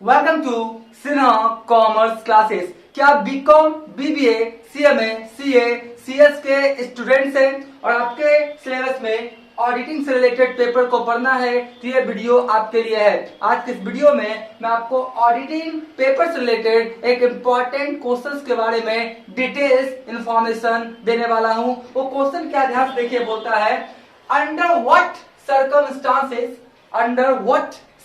Welcome to Sinha commerce classes. क्या BCom, BBA, CMA, CA, CS के students हैं और आपके सिलेबस में ऑडिटिंग से रिलेटेड पेपर को पढ़ना है तो ये वीडियो आपके लिए है। आज के इस वीडियो में मैं आपको ऑडिटिंग पेपर से रिलेटेड एक इम्पॉर्टेंट क्वेश्चंस के बारे में डिटेल्स इंफॉर्मेशन देने वाला हूं। वो क्वेश्चन क्या, ध्यान से देखिए, बोलता है under what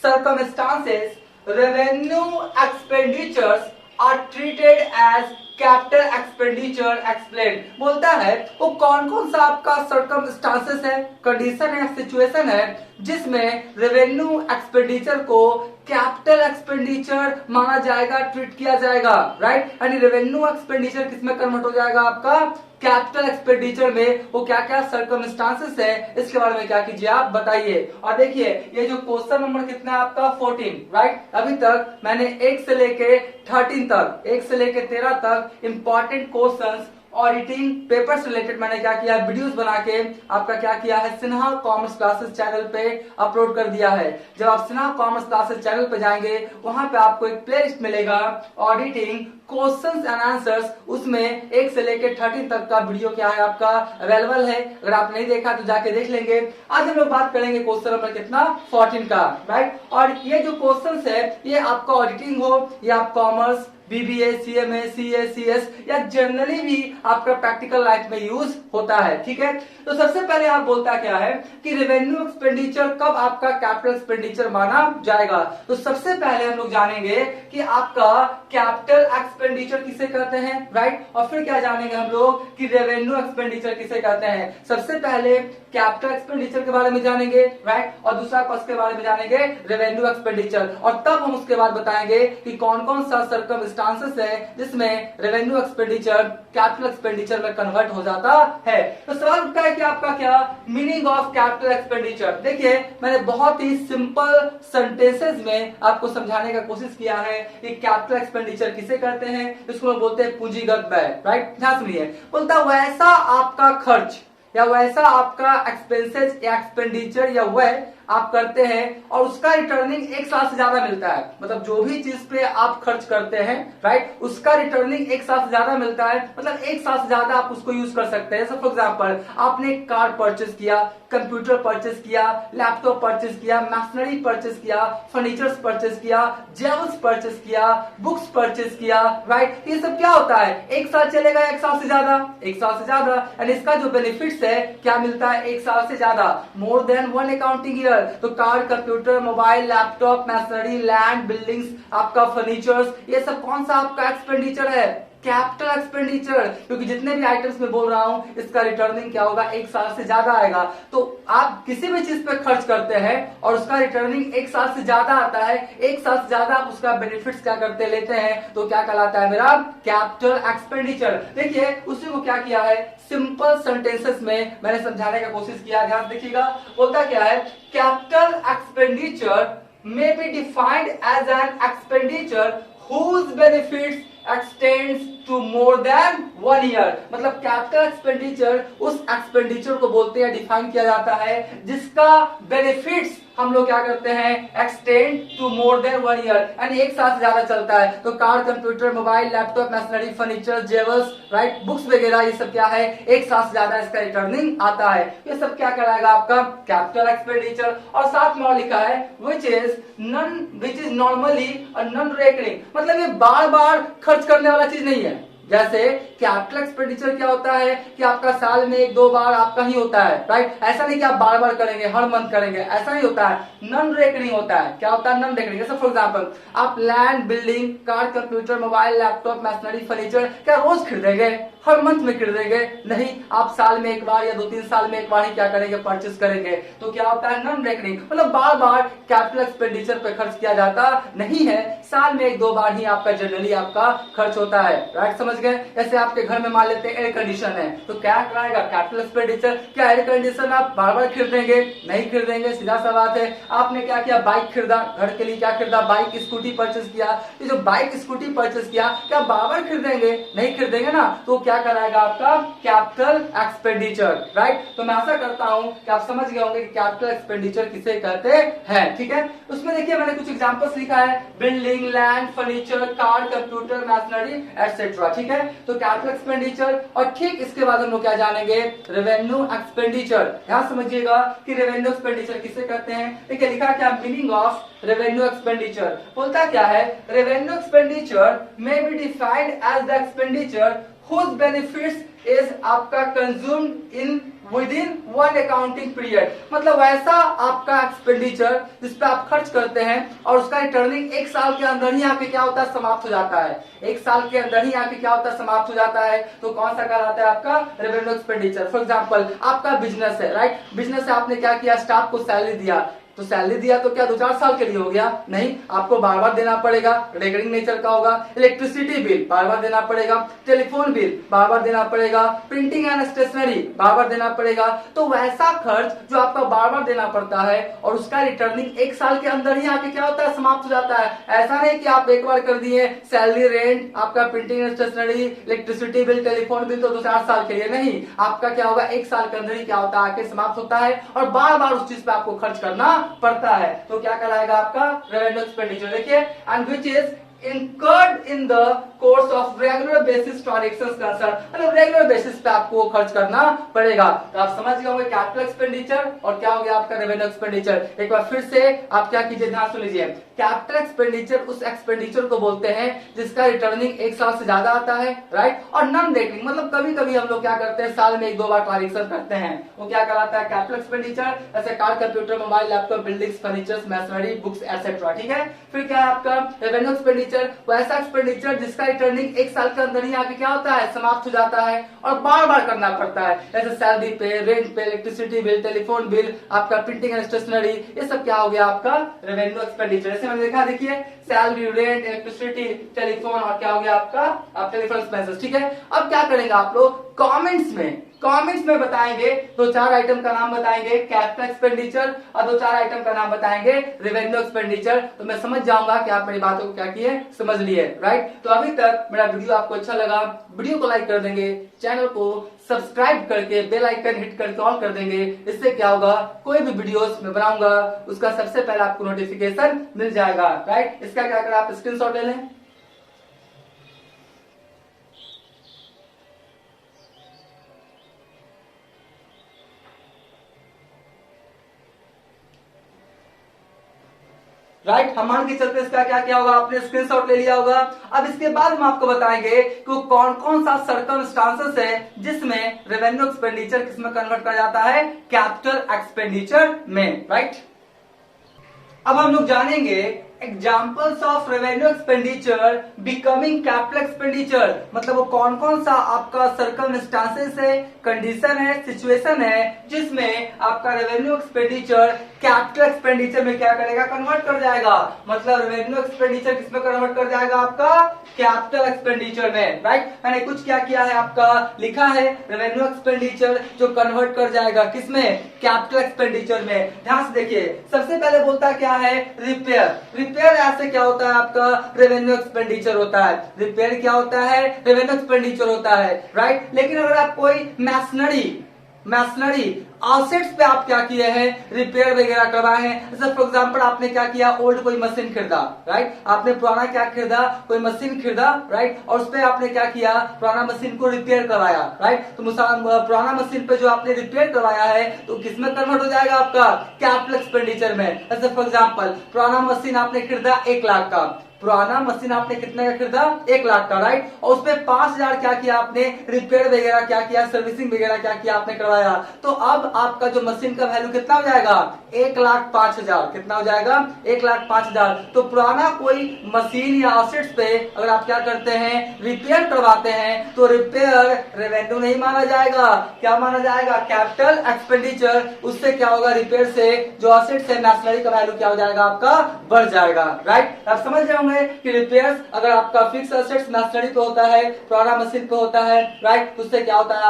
circumstances revenue expenditures are treated as capital expenditure explain. बोलता है वो कौन कौन सा आपका सर्कमस्टांसेस है, कंडीशन है, सिचुएशन है जिसमें रेवेन्यू एक्सपेंडिचर को कैपिटल एक्सपेंडिचर माना जाएगा, ट्रीट किया जाएगा, राइट। यानी रेवेन्यू एक्सपेंडिचर किसमें कन्वर्ट हो जाएगा, आपका कैपिटल एक्सपेंडिचर में। वो क्या क्या सर्कमस्टांसेस है इसके बारे में क्या कीजिए आप बताइए। और देखिए ये जो क्वेश्चन नंबर कितना है आपका 14, राइट। अभी तक मैंने 1 से लेके 13 तक, 1 से लेके 13 तक इंपॉर्टेंट क्वेश्चंस ऑडिटिंग पेपर से रिलेटेड मैंने क्या किया, वीडियोस बना के आपका क्या किया है, सिन्हा कॉमर्स क्लासेस चैनल पे अपलोड कर दिया है। जब आप सिन्हा कॉमर्स क्लासेस चैनल पे जाएंगे वहां पे आपको एक प्लेलिस्ट मिलेगा ऑडिटिंग क्वेश्चंस एंड आंसर्स, उसमें 1 से लेकर 13 तक का वीडियो क्या है आपका अवेलेबल है। अगर आप नहीं देखा तो जाके देख लेंगे। आज हम लोग बात करेंगे क्वेश्चन नंबर कितना 14 का, राइट। और ये जो क्वेश्चंस है ये आपका ऑडिटिंग हो या आप commerce, BBA, CMA, CA, CS या जनरली भी आपका प्रैक्टिकल लाइफ में यूज होता है, ठीक है। तो सबसे पहले आप बोलता क्या है कि रेवेन्यू एक्सपेंडिचर कब आपका कैपिटल एक्सपेंडिचर माना जाएगा। तो सबसे पहले हम लोग जानेंगे कि आपका कैपिटल एक्सपेंडिचर किसे कहते हैं, राइट। और फिर क्या जानेंगे हम लोग कि रेवेन्यू एक्सपेंडिचर किसे कहते हैं। सबसे पहले कैपिटल एक्सपेंडिचर के बारे में जानेंगे, राइट, और दूसरा कॉस्ट के बारे में जानेंगे रेवेन्यू एक्सपेंडिचर। और तब हम उसके बाद बताएंगे कि कौन कौन सा सर्कमस्टांसेस है जिसमें रेवेन्यू एक्सपेंडिचर कैपिटल एक्सपेंडिचर में कन्वर्ट हो जाता है। तो सवाल उठता है कि आपका क्या मीनिंग ऑफ कैपिटल एक्सपेंडिचर। देखिए मैंने बहुत ही सिंपल सेंटेंसेस में आपको समझाने का कोशिश किया है कि कैपिटल एक्सपेंडिचर किसे कहते हैं। इसको बोलते हैं पूंजीगत व्यय, राइट। ध्यान सुनिए, बोलता वैसा आपका खर्च या वैसा आपका एक्सपेंसेस या एक्सपेंडिचर या व्यय आप करते हैं और उसका रिटर्निंग 1 साल से ज्यादा मिलता है। मतलब जो भी चीज पे आप खर्च करते हैं, राइट, उसका रिटर्निंग 1 साल से ज्यादा मिलता है। मतलब 1 साल से ज्यादा आप उसको यूज कर सकते हैं। फॉर एग्जाम्पल आपने कार परचेस किया, कंप्यूटर परचेस किया, लैपटॉप परचेस किया, मशीनरी परचेस किया, फर्नीचर्स परचेस किया, जेवल्स परचेस किया, बुक्स परचेस किया, राइट। ये सब क्या होता है, 1 साल चलेगा, 1 साल से ज्यादा, 1 साल से ज्यादा। एंड इसका जो बेनिफिट्स है क्या मिलता है, 1 साल से ज्यादा, मोर देन 1 अकाउंटिंग ईयर। तो car, computer, mobile, laptop, machinery, land, buildings, आपका फर्नीचर्स, ये सब कौन सा आपका एक्सपेंडिचर है, कैपिटल एक्सपेंडिचर। क्योंकि जितने भी आइटम्स में बोल रहा हूं इसका रिटर्निंग क्या होगा, 1 साल से ज्यादा आएगा। तो आप किसी भी चीज पे खर्च करते हैं और उसका रिटर्निंग 1 साल से ज्यादा आता है, 1 साल से ज्यादा आप उसका बेनिफिट्स क्या करते लेते हैं, तो क्या कहलाता है मेरा कैपिटल एक्सपेंडिचर। देखिए उसी को क्या किया है, सिंपल सेंटेंसेस में मैंने समझाने का कोशिश किया, ध्यान देखिएगा। बोलता क्या है, capital expenditure may be defined as an expenditure whose benefits extends to more than 1 year। मतलब कैपिटल एक्सपेंडिचर उस एक्सपेंडिचर को बोलते हैं, डिफाइन किया जाता है जिसका बेनिफिट्स हम लोग क्या करते हैं, extend to more than 1 year, यानी 1 साल से ज्यादा चलता है। तो car, computer, mobile, laptop, machinery, furniture, jewels, right, books वगैरह, ये सब क्या है, 1 साल से ज्यादा इसका रिटर्निंग आता है। ये सब क्या कराएगा आपका कैपिटल एक्सपेंडिचर। और साथ में और लिखा है which is normally non recurring. मतलब ये बार बार खर्च करने वाला चीज नहीं है। जैसे कैपिटल एक्सपेंडिचर क्या होता है कि आपका साल में 1-2 बार आपका ही होता है, राइट। ऐसा नहीं कि आप बार बार करेंगे, हर मंथ करेंगे, ऐसा नहीं होता है। नॉन रेकरिंग होता है। क्या होता है, नॉन रेकरिंग। जैसे फॉर एग्जांपल आप land, building, car, computer, mobile, laptop, machinery, furniture क्या रोज खरीदेंगे, हर मंथ में खरीदेंगे नहीं, आप साल में 1 बार या 2-3 साल में 1 बार ही क्या करेंगे, परचेस करेंगे। तो क्या होता है, नॉन रेकरिंग। मतलब बार बार कैपिटल एक्सपेंडिचर पे खर्च किया जाता नहीं है, साल में 1-2 बार ही आपका जनरली आपका खर्च होता है, राइट। समझ गए। जैसे आपके घर में मान लेते हैं एयर कंडीशन है, तो क्या कराएगा, कैपिटल एक्सपेंडिचर। क्या एयर कंडीशन आप बार बार खरीदेंगे, नहीं खरीदेंगे, सीधा सा बात है। आपने क्या किया, बाइक खरीदा, घर के लिए क्या खरीदा, बाइक, स्कूटी परचेस किया। ये जो बाइक, स्कूटी परचेस किया क्या बार बार खरीदेंगे, नहीं खरीदेंगे ना। तो क्या कहलाएगा आपका कैपिटल एक्सपेंडिचर, राइट। तो मैं आशा करता हूं कि आप समझ गए होंगे कि कैपिटल एक्सपेंडिचर किसे कहते हैं, ठीक है। उसमें देखिए मैंने कुछ एग्जांपल्स लिखा है, building, land, furniture, car, computer, machinery etcetera, ठीक है। तो कैपिटल एक्सपेंडिचर, और ठीक इसके बाद हम लोग क्या जानेंगे, रेवेन्यू एक्सपेंडिचर। यहां समझिएगा कि रेवेन्यू एक्सपेंडिचर किसे कहते हैं। देखिए लिखा क्या, मीनिंग ऑफ रेवेन्यू एक्सपेंडिचर, बोलता क्या है, रेवेन्यू एक्सपेंडिचर में be defined as the expenditure whose benefits is आपका consumed in within one accounting period. मतलब वैसा आपका एक्सपेंडिचर जिस पे आप खर्च करते हैं और उसका रिटर्निंग एक साल के अंदर ही आके क्या होता है, समाप्त हो जाता है। एक साल के अंदर ही आके क्या होता है, समाप्त हो जाता है। तो कौन सा कहलाता है आपका रेवेन्यू एक्सपेंडिचर। फॉर एग्जाम्पल आपका बिजनेस है, राइट। बिजनेस से आपने क्या किया, स्टाफ को सैलरी दिया, तो सैलरी दिया तो क्या 2-4 साल के लिए हो गया, नहीं, आपको बार बार देना पड़ेगा, रेकरिंग नेचर का होगा। इलेक्ट्रिसिटी बिल बार बार देना पड़ेगा, टेलीफोन बिल बार बार देना पड़ेगा, प्रिंटिंग एंड स्टेशनरी बार बार देना पड़ेगा। तो वैसा खर्च जो आपका बार बार देना पड़ता है और उसका रिटर्निंग एक साल के अंदर ही आके क्या होता है, समाप्त हो जाता है। ऐसा नहीं कि आप एक बार कर दिए, सैलरी, रेंट, आपका printing and stationery, electricity bill, telephone bill, तो 2-4 साल के लिए नहीं, आपका क्या होगा, एक साल के अंदर ही क्या होता है, आके समाप्त होता है और बार बार उस चीज पे आपको खर्च करना पड़ता है। तो क्या कहलाएगा आपका रेवेन्यू एक्सपेंडिचर। देखिए, and which is incurred in the course of regular basis transactions concern, मतलब रेगुलर बेसिस पे आपको खर्च करना पड़ेगा। तो आप समझ गए होंगे कैपिटल एक्सपेंडिचर और क्या हो गया आपका रेवेन्यू एक्सपेंडिचर। एक बार फिर से आप क्या कीजिए, ध्यान सुन लीजिए। कैपिटल एक्सपेंडिचर उस एक्सपेंडिचर को बोलते हैं जिसका रिटर्निंग एक साल से ज्यादा आता है, राइट। और नॉन रेकरिंग, मतलब कभी कभी हम लोग क्या करते हैं, साल में 1-2 बार ट्रांजेक्शन करते हैं, वो क्या कहलाता है कैपिटल एक्सपेंडिचर। जैसे car, computer, mobile, laptop, buildings, furniture, machinery, books etcetera, ठीक है। फिर क्या है आपका रेवेन्यू एक्सपेंडिचर, ऐसा एक्सपेंडिचर जिसका रिटर्निंग एक साल के अंदर ही आके क्या होता है, समाप्त हो जाता है और बार बार करना पड़ता है। जैसे सैलरी पे, रेंट पे, इलेक्ट्रिसिटी बिल, टेलीफोन बिल, आपका प्रिंटिंग एंड स्टेशनरी, ये सब क्या हो गया आपका रेवेन्यू एक्सपेंडिचर। जैसे मैंने देखा, देखिए सैलरी, रेंट, इलेक्ट्रिसिटी, टेलीफोन और क्या हो गया आपका टेलीफोन एक्सपेंसेस, ठीक है। अब क्या करेंगे आप लोग, कमेंट्स में बताएंगे, 2-4 आइटम का नाम बताएंगे कैपिटल एक्सपेंडिचर और 2-4 आइटम का नाम बताएंगे रेवेन्यू एक्सपेंडिचर। तो मैं समझ जाऊंगा कि आप मेरी बातों को क्या किए, समझ लिए, राइट। तो अभी तक मेरा वीडियो आपको अच्छा लगा, वीडियो को लाइक कर देंगे, चैनल को सब्सक्राइब करके बेल आइकन हिट करके ऑन कर देंगे। इससे क्या होगा, कोई भी वीडियोस मैं बनाऊंगा उसका सबसे पहले आपको नोटिफिकेशन मिल जाएगा, राइट। इसका क्या करें, आप स्क्रीनशॉट ले लें। राइट, हम मान के चलते इसका क्या किया होगा, आपने स्क्रीनशॉट ले लिया होगा। अब इसके बाद हम आपको बताएंगे कि वो कौन कौन सा सर्कमस्टांसेस है जिसमें रेवेन्यू एक्सपेंडिचर किसमें कन्वर्ट कर जाता है, कैपिटल एक्सपेंडिचर में, राइट। अब हम लोग जानेंगे examples of revenue expenditure becoming capital expenditure, मतलब वो कौन कौन सा आपका सर्कमस्टांसेस है, कंडीशन है, सिचुएशन है जिसमें आपका रेवेन्यू एक्सपेंडिचर कैपिटल एक्सपेंडिचर में क्या करेगा, कन्वर्ट कर जाएगा। मतलब रेवेन्यू एक्सपेंडिचर किसमें कन्वर्ट कर जाएगा, आपका कैपिटल एक्सपेंडिचर में, राइट। मैंने कुछ क्या किया है, आपका लिखा है रेवेन्यू एक्सपेंडिचर जो कन्वर्ट कर जाएगा किसमें, कैपिटल एक्सपेंडिचर में। ध्यान से देखिए, सबसे पहले बोलता क्या है, रिपेयर ऐसे क्या होता है, आपका रेवेन्यू एक्सपेंडिचर होता है। रिपेयर क्या होता है, रेवेन्यू एक्सपेंडिचर होता है, राइट। लेकिन अगर आप कोई मैशनरी एसेट्स पे आप क्या किए हैं, रिपेयर वगैरह करवाए हैं। जैसे फॉर एग्जांपल आपने क्या किया, ओल्ड कोई मशीन खरीदा, राइट। आपने पुराना क्या खरीदा, कोई मशीन खरीदा, राइट। और उस पे आपने क्या किया, पुराना मशीन को रिपेयर करवाया, राइट। तो पुराना मशीन पे जो आपने रिपेयर करवाया है तो किसमें कन्वर्ट हो जाएगा, आपका कैपिटल एक्सपेंडिचर में। जैसे फॉर एग्जाम्पल पुराना मशीन आपने खरीदा 1 लाख का, पुराना मशीन आपने कितने का खरीदा, 1 लाख का, राइट। और उसमें 5,000 क्या किया आपने, रिपेयर वगैरह क्या किया, सर्विसिंग वगैरह क्या किया आपने करवाया। तो अब आपका जो मशीन का वैल्यू कितना हो जाएगा, 1,05,000। कितना हो जाएगा, 1,05,000। तो पुराना कोई मशीन या एसेट्स पे अगर आप क्या करते हैं, रिपेयर करवाते हैं तो रिपेयर रेवेन्यू नहीं माना जाएगा, क्या माना जाएगा, कैपिटल एक्सपेंडिचर। उससे क्या होगा, रिपेयर से जो एसेट्स है, मैशनरी का वैल्यू क्या हो जाएगा, आपका बढ़ जाएगा, राइट। आप समझ जाओगे कि रिपेयर्स अगर आपका फिक्स एसेट्स मशीनरी पे होता है, पुराना मशीन पे होता है, राइट। उससे क्या होता है,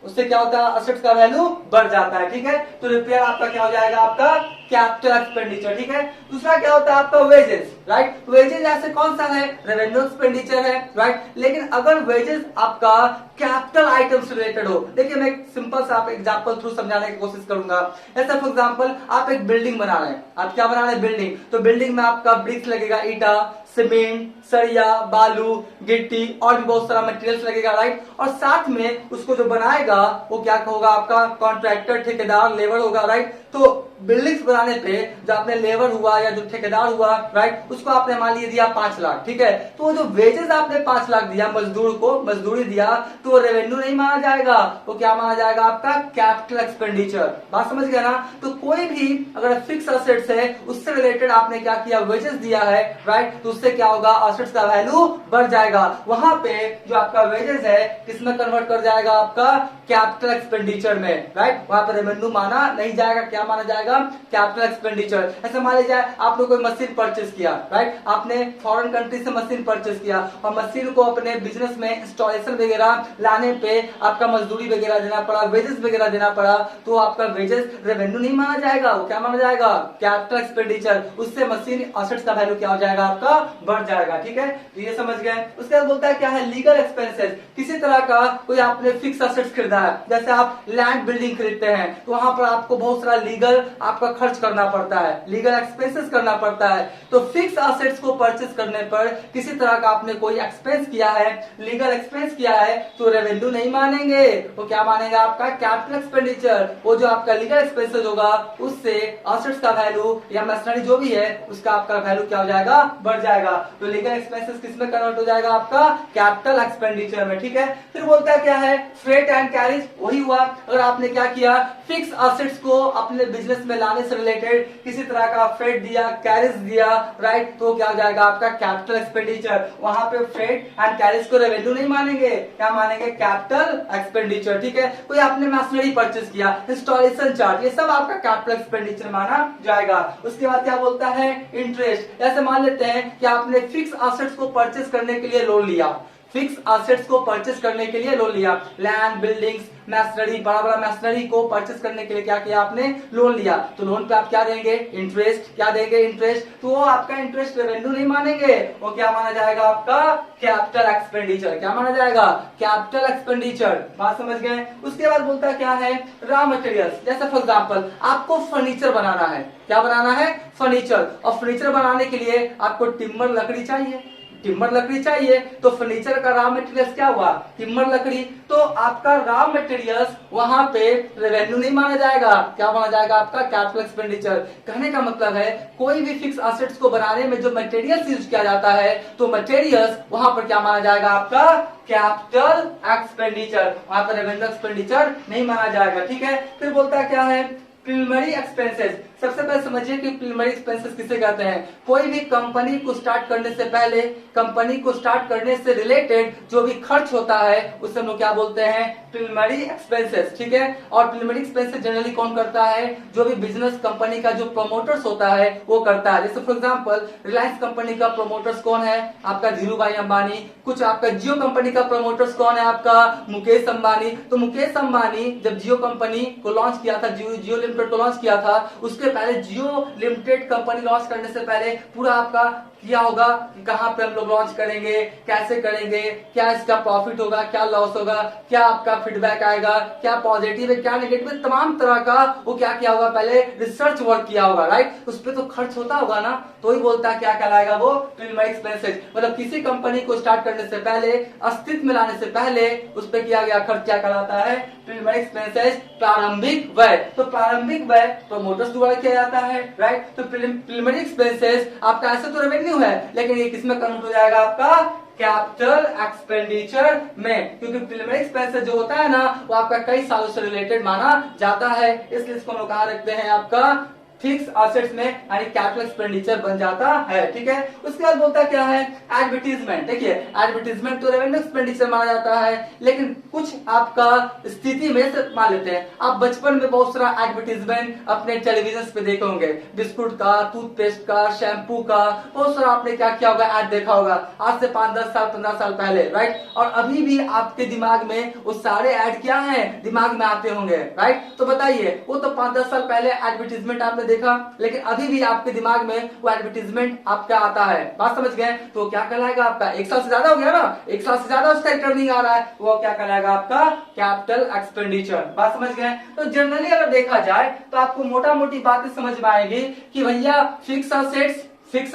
उससे क्या होता है, एसेट्स का वैल्यू बढ़ जाता है, ठीक है। तो रिपेयर आपका क्या हो जाएगा, आपका कैपिटल एक्सपेंडिचर, ठीक है। दूसरा क्या होता है आपका वेजेस, राइट। वेजेस ऐसे कौन सा है, रेवेन्यू एक्सपेंडिचर है, राइट। लेकिन अगर वेजेस आपका कैपिटल आइटम से रिलेटेड हो, देखिए मैं एक सिंपल सा आप एग्जांपल थ्रू समझाने की कोशिश करूंगा। ऐसा फॉर एग्जांपल आप एक बिल्डिंग बना रहे हैं, आप क्या बना रहे हैं, बिल्डिंग। तो बिल्डिंग में आपका ब्रिक्स लगेगा, ईटा, सीमेंट, सरिया, बालू, गिट्टी और भी बहुत सारा मटेरियल्स लगेगा, राइट। और साथ में उसको जो बनाएगा वो क्या होगा, आपका कॉन्ट्रैक्टर, ठेकेदार, लेबर होगा, राइट। तो बिल्डिंग्स बनाने पे जो आपने लेबर हुआ या जो ठेकेदार हुआ, राइट, उसको आपने मान लिया दिया 5 लाख, ठीक है। तो वो जो वेजेस आपने 5 लाख दिया मजदूर को, मजदूरी दिया, तो रेवेन्यू नहीं माना जाएगा, वो क्या माना जाएगा, आपका कैपिटल एक्सपेंडिचर। बात समझ गया ना। तो कोई भी अगर फिक्स असेट्स है उससे रिलेटेड आपने क्या किया, वेजेस दिया है, राइट, तो उससे क्या होगा, असेट्स का वैल्यू बढ़ जाएगा। वहां पे जो आपका वेजेस है किसमें कन्वर्ट कर जाएगा, आपका कैपिटल एक्सपेंडिचर में, राइट। वहां पर रेवेन्यू माना नहीं जाएगा, क्या माना जाएगा, कैपिटल एक्सपेंडिचर। ऐसे मान लीजिए आपने कोई मशीन परचेस किया, राइट, आपने फॉरेन कंट्री से मशीन परचेस किया और मशीन को अपने बिजनेस में इंस्टॉलेशन वगैरह लाने पे आपका मजदूरी वगैरह देना पड़ा, वेजेस वगैरह देना पड़ा, तो आपका वेजेस रेवेन्यू नहीं माना जाएगा, वो क्या माना जाएगा, कैपिटल एक्सपेंडिचर। उससे मशीन असेट्स का वैल्यू क्या हो जाएगा, आपका बढ़ जाएगा, ठीक है। तो ये समझ गए। उसके बाद बोलता है क्या है, लीगल एक्सपेंसेस। किसी तरह का कोई आपने फिक्स असेट्स खरीदा है, जैसे आप लैंड बिल्डिंग खरीदते हैं, तो वहां पर आपको बहुत सारा लीगल आपका खर्च करना पड़ता है, लीगल एक्सपेंसेस करना पड़ता है। तो फिक्स असेट्स को परचेस करने पर किसी तरह का आपने कोई एक्सपेंस किया है, लीगल एक्सपेंस किया है, तो रेवेन्यू नहीं मानेंगे, वो क्या मानेंगे, आपका कैपिटल एक्सपेंडिचर। वो जो आपका लीगल एक्सपेंसेस होगा उससे असेट्स का वैल्यू या मशीनरी जो भी है उसका आपका वैल्यू क्या हो जाएगा, बढ़ जाएगा। तो लीगल एक्सपेंसेस किसमें कन्वर्ट हो जाएगा, आपका कैपिटल एक्सपेंडिचर में, ठीक है। फिर बोलता है क्या है, फ्रेट एंड कैरिज। वही हुआ, अगर आपने क्या किया, फिक्स असेट्स को अपने बिजनेस में लाने से रिलेटेड किसी तरह का फ्रेट दिया, कैरिज दिया, राइट, तो क्या हो जाएगा, आपका कैपिटल एक्सपेंडिचर। वहां पे फ्रेट एंड कैरिज को रेवेन्यू नहीं मानेंगे, क्या मानेंगे, कैपिटल एक्सपेंडिचर, ठीक है। कोई आपने मशीनरी परचेस किया, इंस्टॉलेशन चार्ज, ये सब आपका कैपिटल एक्सपेंडिचर माना जाएगा। उसके बाद क्या बोलता है, इंटरेस्ट। ऐसे मान लेते हैं कि आपने फिक्स असेट्स को परचेस करने के लिए लोन लिया, फिक्स असेट्स को परचेस करने के लिए लोन लिया, लैंड, बिल्डिंग्स, मशीनरी, बड़ा बड़ा मशीनरी को परचेस करने के लिए क्या किया, आपने लोन लिया। तो लोन पे आप क्या देंगे, इंटरेस्ट, क्या देंगे, इंटरेस्ट। तो वो आपका इंटरेस्ट रेवेन्यू नहीं मानेंगे, वो क्या माना जाएगा, आपका कैपिटल एक्सपेंडिचर, क्या माना जाएगा, कैपिटल एक्सपेंडिचर। बात समझ गए। उसके बाद बोलता क्या है, रॉ मटेरियल्स। जैसे फॉर एग्जांपल आपको फर्नीचर बनाना है, क्या बनाना है, फर्नीचर। और फर्नीचर बनाने के लिए आपको टिम्बर लकड़ी चाहिए, टिम्बर लकड़ी चाहिए, तो फर्नीचर का रॉ मटेरियल्स क्या हुआ, टिम्बर लकड़ी। तो आपका रॉ मटेरियल्स वहां पे रेवेन्यू नहीं माना जाएगा, क्या माना जाएगा, आपका कैपिटल एक्सपेंडिचर। कहने का मतलब है कोई भी फिक्स असेट्स को बनाने में जो मटेरियल्स यूज किया जाता है, तो मटेरियल्स वहां पर क्या माना जाएगा, आपका कैपिटल एक्सपेंडिचर, वहां पर रेवेन्यू एक्सपेंडिचर नहीं माना जाएगा, ठीक है। फिर बोलता क्या है, प्रिलिमिनरी एक्सपेंसेस। सबसे पहले समझिए कि प्रिलिमिनरी एक्सपेंसेस किसे कहते हैं। कोई भी कंपनी को स्टार्ट करने से पहले, कंपनी को स्टार्ट करने से रिलेटेड जो भी खर्च होता है उसे हम लोग क्या बोलते हैं, प्रिलिमिनरी एक्सपेंसेस, ठीक है। और प्रिलिमिनरी एक्सपेंसेस जनरली कौन करता है, जो भी बिजनेस कंपनी का जो प्रमोटर्स होता है वो करता है। जैसे फॉर एग्जांपल रिलायंस कंपनी का प्रमोटर्स कौन है, आपका धीरू भाई अंबानी। कुछ आपका जियो कंपनी का प्रमोटर्स कौन है, आपका मुकेश अंबानी। तो मुकेश अंबानी जब जियो कंपनी को लॉन्च किया था, जियो लिमिटेड को लॉन्च किया था, उसके पहले जियो लिमिटेड कंपनी लॉन्च करने से पहले पूरा आपका किया होगा कि कहां पे हम लोग लॉन्च करेंगे, कैसे करेंगे, क्या इसका प्रॉफिट होगा, क्या लॉस होगा, क्या आपका फीडबैक आएगा, क्या पॉजिटिव है, क्या नेगेटिव है, तमाम तरह का वो क्या किया होगा, पहले रिसर्च वर्क किया होगा, राइट। उस पर तो खर्च होता होगा ना, तो ही बोलता है क्या कहलाएगा वो, प्रिलिमिनरी एक्सपेंसेस। मतलब किसी कंपनी को स्टार्ट करने से पहले, अस्तित्व में लाने से पहले उस पर किया गया खर्च क्या कहलाता है, प्रिलिमिनरी एक्सपेंसेस, प्रारंभिक व्यय। तो प्रारंभिक व्यय प्रमोटर्स द्वारा किया जाता है, राइट। तो प्रिलिमिनरी एक्सपेंसेस आपका ऐसे तो रेवेन्यू है, लेकिन ये किसमें कन्वर्ट हो जाएगा, आपका कैपिटल एक्सपेंडिचर में। क्योंकि प्रिलिमिनरी एक्सपेंसेस जो होता है ना, वो आपका कई सालों से रिलेटेड माना जाता है, इसलिए इसको हम लोग कहां रखते हैं, आपका फिक्स असेट्स में, यानी कैपिटल एक्सपेंडिचर बन जाता है, ठीक है। उसके बाद बोलता क्या है, एडवर्टीजमेंट। देखिए एडवर्टीजमेंट तो रेवेन्यू एक्सपेंडिचर माना जाता है, लेकिन कुछ आपका स्थिति में से मान लेते हैं, आप बचपन में बहुत सारा एडवर्टीजमेंट अपने टेलीविजन पे देखे होंगे, बिस्कुट का, टूथपेस्ट का, शैम्पू का, बहुत सारा आपने क्या किया होगा, ऐड देखा होगा, आज से 5-10 साल 15 साल पहले, राइट। और अभी भी आपके दिमाग में वो सारे ऐड क्या है, दिमाग में आते होंगे, राइट। तो बताइए वो तो 5-10 साल पहले एडवर्टीजमेंट आपने देखा, लेकिन अभी भी आपके दिमाग में वो एडवर्टीजमेंट आपका आता है। बात समझ गए? तो क्या कहलाएगा आपका, 1 साल से ज्यादा हो गया ना, 1 साल से ज्यादा उसका रिटर्निंग आ रहा है, वो क्या कहलाएगा आपका कैपिटल एक्सपेंडिचर। बात समझ गए? तो जनरली अगर देखा जाए तो आपको मोटा मोटी बातें समझ में आएगी कि भैया फिक्स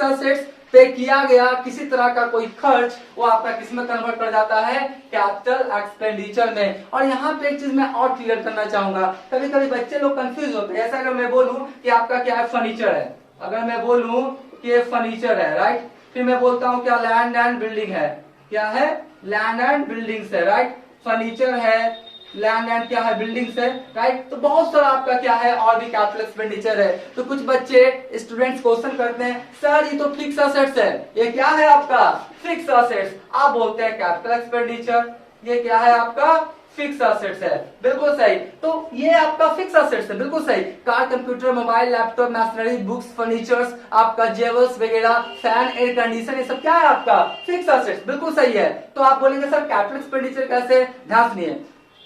असेट्स पे किया गया किसी तरह का कोई खर्च, वो आपका किस में कन्वर्ट कर जाता है, कैपिटल एक्सपेंडिचर में। और यहाँ पे एक चीज मैं और क्लियर करना चाहूंगा, कभी कभी बच्चे लोग कंफ्यूज होते हैं। ऐसा अगर मैं बोलूं कि आपका क्या है, फर्नीचर है, अगर मैं बोलूं कि ये फर्नीचर है, राइट, फिर मैं बोलता हूं क्या, लैंड एंड बिल्डिंग है, क्या है, लैंड एंड बिल्डिंग्स है, राइट, फर्नीचर है, लैंड एंड क्या है, बिल्डिंग्स है, राइट। तो बहुत सारा आपका क्या है और भी कैपिटल एक्सपेंडिचर है। तो कुछ बच्चे स्टूडेंट्स क्वेश्चन करते हैं, सर ये तो फिक्स असेट्स है, ये क्या है आपका, फिक्स असेट्स, आप बोलते हैं कैपिटल एक्सपेंडिचर, ये क्या है आपका, फिक्स असेट्स है। बिल्कुल सही, तो ये आपका फिक्स असेट्स है, बिल्कुल सही। Car, computer, mobile, laptop, machinery, books, furnitures, आपका जेवर्स वगैरह, फैन, एयर कंडीशन, ये सब क्या है आपका फिक्स असेट्स, बिल्कुल सही है। तो आप बोलेंगे सर कैपिटल एक्सपेंडिचर कैसे, ध्यान सुनिए,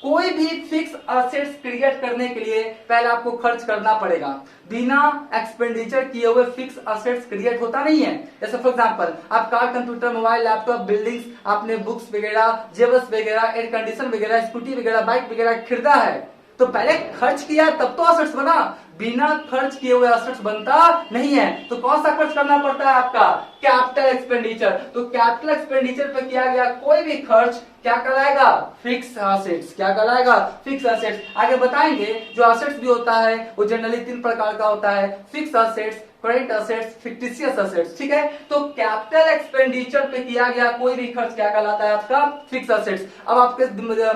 कोई भी फिक्स असेट्स क्रिएट करने के लिए पहले आपको खर्च करना पड़ेगा। बिना एक्सपेंडिचर किए हुए फिक्स असेट्स क्रिएट होता नहीं है। जैसे फॉर एग्जांपल आप car, computer, mobile, laptop, buildings, आपने बुक्स वगैरह, जेवर्स वगैरह, एयर कंडीशन वगैरह, स्कूटी वगैरह, बाइक वगैरह खरीदा है, तो पहले खर्च किया तब तो असेट्स बना, बिना खर्च किए हुए असेट्स बनता नहीं है। तो कौन सा खर्च करना पड़ता है आपका, कैपिटल एक्सपेंडिचर। तो कैपिटल एक्सपेंडिचर पे किया गया कोई भी खर्च क्या कहलाएगा, फिक्स असेट्स, क्या कहलाएगा, फिक्स असेट्स। आगे बताएंगे जो असेट्स भी होता है वो जनरली 3 प्रकार का होता है, fix assets, current assets, fictitious assets, ठीक है। तो कैपिटल एक्सपेंडिचर पे किया गया कोई भी खर्च क्या कहलाता है आपका, फिक्स असेट्स। अब आपके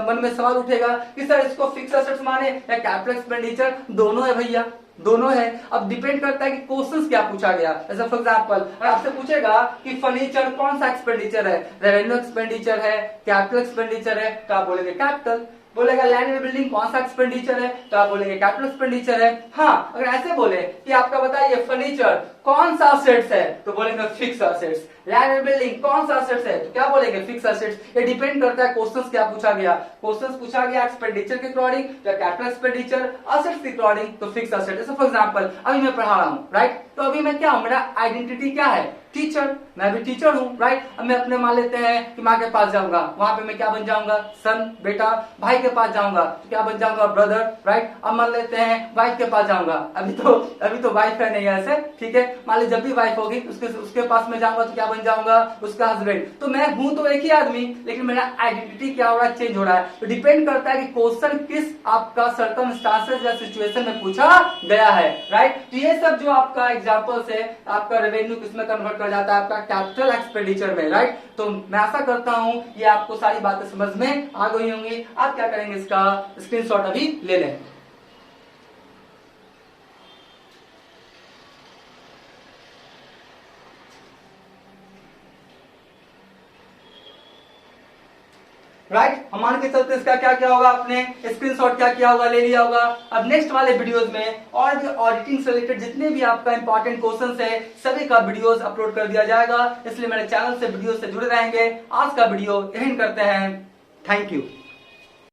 मन में सवाल उठेगा कि सर इसको फिक्स असेट्स माने या कैपिटल एक्सपेंडिचर, दोनों है भैया, दोनों है। अब डिपेंड करता है कि क्वेश्चंस क्या पूछा गया। जैसे फॉर एग्जांपल अगर आपसे पूछेगा कि फर्नीचर कौन सा एक्सपेंडिचर है, रेवेन्यू एक्सपेंडिचर है, कैपिटल एक्सपेंडिचर है, तो आप बोलेंगे कैपिटल। बोलेगा लैंड एंड बिल्डिंग कौन सा एक्सपेंडिचर है, तो आप बोलेंगे कैपिटल एक्सपेंडिचर है। हाँ, अगर ऐसे बोले कि आपका बताइए फर्नीचर कौन सा असेट्स है, तो बोलेंगे fix assets. Land and building कौन सा असेट्स है, तो क्या बोलेंगे, फिक्स असेट्स। ये डिपेंड करता है क्वेश्चंस क्या पूछा गया। क्वेश्चंस पूछा गया एक्सपेंडिचर के अकॉर्डिंग या कैपिटल एक्सपेंडिचर, असेट्स के अकॉर्डिंग तो फिक्स असेट। जैसे फॉर एग्जांपल अभी मैं पढ़ा रहा हूँ, राइट, तो अभी मैं क्या हूँ, मेरा आइडेंटिटी क्या है, टीचर, मैं भी टीचर हूँ, राइट। अब मैं अपने मान लेते हैं कि माँ के पास जाऊंगा, वहां पे मैं क्या बन जाऊंगा, सन, बेटा। भाई के पास जाऊंगा तो क्या बन जाऊंगा, ब्रदर, राइट। अब मान लेते हैं वाइफ के पास जाऊंगा, अभी तो वाइफ है नहीं ऐसे, ठीक है। मान ली जब भी वाइफ होगी उसके पास में जाऊंगा तो क्या बन जाऊंगा, उसका हस्बैंड। तो मैं हूं तो एक ही आदमी, लेकिन मेरा आइडेंटिटी क्या हो रहा है, चेंज हो रहा है। तो डिपेंड करता है कि क्वेश्चन किस आपका सर्कमस्टांसेस या सिचुएशन में पूछा गया है, राइट। तो ये सब जो आपका एग्जांपल्स है, आपका रेवेन्यू किसमें कन्वर्ट कर जाता है, आपका कैपिटल एक्सपेंडिचर में, राइट। तो मैं आशा करता हूं ये आपको सारी बातें समझ में आ गई होंगी। आप क्या करेंगे, इसका स्क्रीनशॉट अभी ले लें। राइट, हम मान के चलते इसका क्या क्या होगा, आपने स्क्रीनशॉट क्या किया होगा, ले लिया होगा। अब नेक्स्ट वाले वीडियोस में और भी ऑडिटिंग से रिलेटेड जितने भी आपका इंपॉर्टेंट क्वेश्चंस है सभी का वीडियोस अपलोड कर दिया जाएगा, इसलिए मेरे चैनल से वीडियो से जुड़े रहेंगे। आज का वीडियो एंड करते हैं, थैंक यू।